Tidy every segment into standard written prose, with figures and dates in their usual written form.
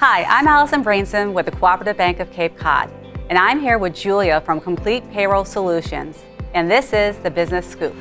Hi, I'm Allyson Brainson with the Cooperative Bank of Cape Cod, and I'm here with Julia from Complete Payroll Solutions, and this is the Business Scoop.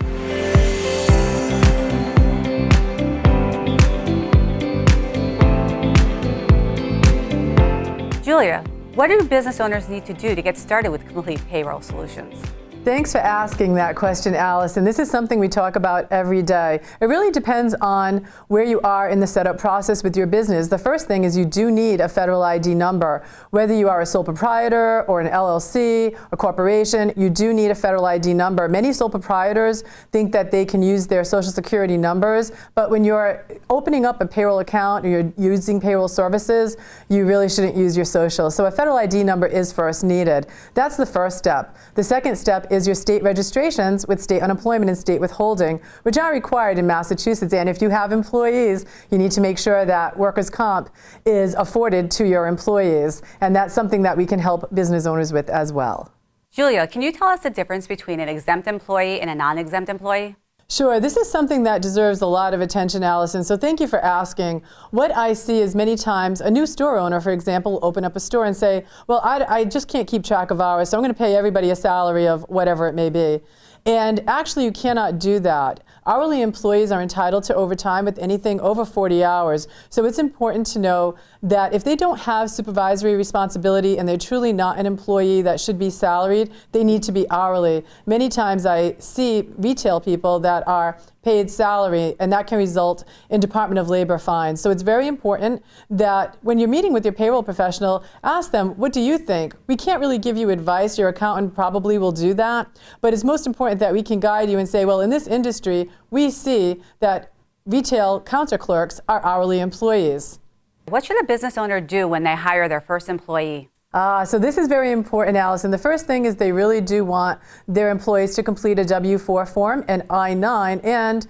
Julia, what do business owners need to do to get started with Complete Payroll Solutions? Thanks for asking that question, Allyson. This is something we talk about every day. It really depends on where you are in the setup process with your business. The first thing is you do need a federal ID number. Whether you are a sole proprietor or an LLC, a corporation, you do need a federal ID number. Many sole proprietors think that they can use their social security numbers, but when you're opening up a payroll account or you're using payroll services, you really shouldn't use your social. So a federal ID number is first needed. That's the first step. The second step is your state registrations with state unemployment and state withholding, which are required in Massachusetts. And if you have employees, you need to make sure that workers' comp is afforded to your employees. And that's something that we can help business owners with as well. Julia, can you tell us the difference between an exempt employee and a non-exempt employee? Sure, this is something that deserves a lot of attention, Allyson, so thank you for asking. What I see is many times a new store owner, for example, will open up a store and say, well, I just can't keep track of hours, so I'm going to pay everybody a salary of whatever it may be. And actually, you cannot do that. Hourly employees are entitled to overtime with anything over 40 hours. So it's important to know that if they don't have supervisory responsibility and they're truly not an employee that should be salaried, they need to be hourly. Many times I see retail people that are paid salary, and that can result in Department of Labor fines. So it's very important that when you're meeting with your payroll professional, ask them, what do you think? We can't really give you advice. Your accountant probably will do that. But it's most important that we can guide you and say, well, in this industry, we see that retail counter clerks are hourly employees. What should a business owner do when they hire their first employee? So this is very important, Allyson. The first thing is they really do want their employees to complete a W-4 form, an I-9, and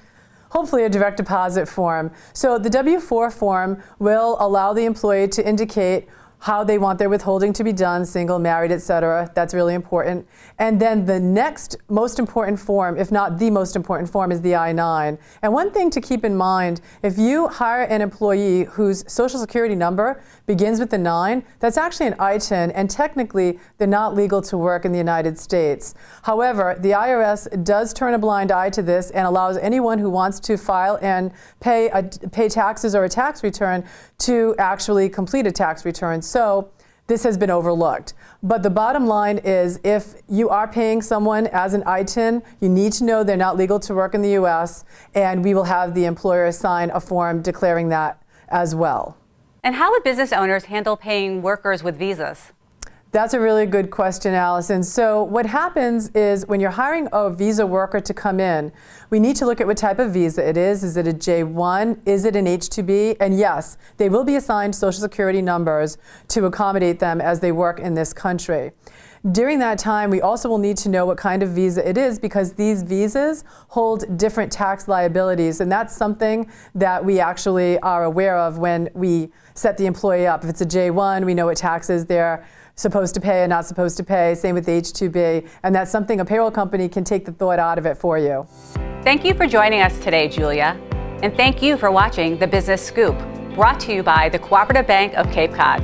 hopefully a direct deposit form. So the W-4 form will allow the employee to indicate how they want their withholding to be done, single, married, etc. That's really important. And then the next most important form, if not the most important form, is the I-9. And one thing to keep in mind, if you hire an employee whose social security number begins with the 9, that's actually an I-10, and technically they're not legal to work in the United States. However, the IRS does turn a blind eye to this and allows anyone who wants to file and pay taxes or a tax return to actually complete a tax return. So this has been overlooked. But the bottom line is, if you are paying someone as an I-10, you need to know they're not legal to work in the U.S., and we will have the employer sign a form declaring that as well. And how would business owners handle paying workers with visas? That's a really good question, Allyson. So what happens is when you're hiring a visa worker to come in, we need to look at what type of visa it is. Is it a J1? Is it an H-2B? And yes, they will be assigned social security numbers to accommodate them as they work in this country. During that time, we also will need to know what kind of visa it is, because these visas hold different tax liabilities, and that's something that we actually are aware of when we set the employee up. If it's a J1, we know what taxes they're supposed to pay and not supposed to pay. Same with the H-2B, and that's something a payroll company can take the thought out of it for you. Thank you for joining us today, Julia, and thank you for watching The Business Scoop, brought to you by the Cooperative Bank of Cape Cod.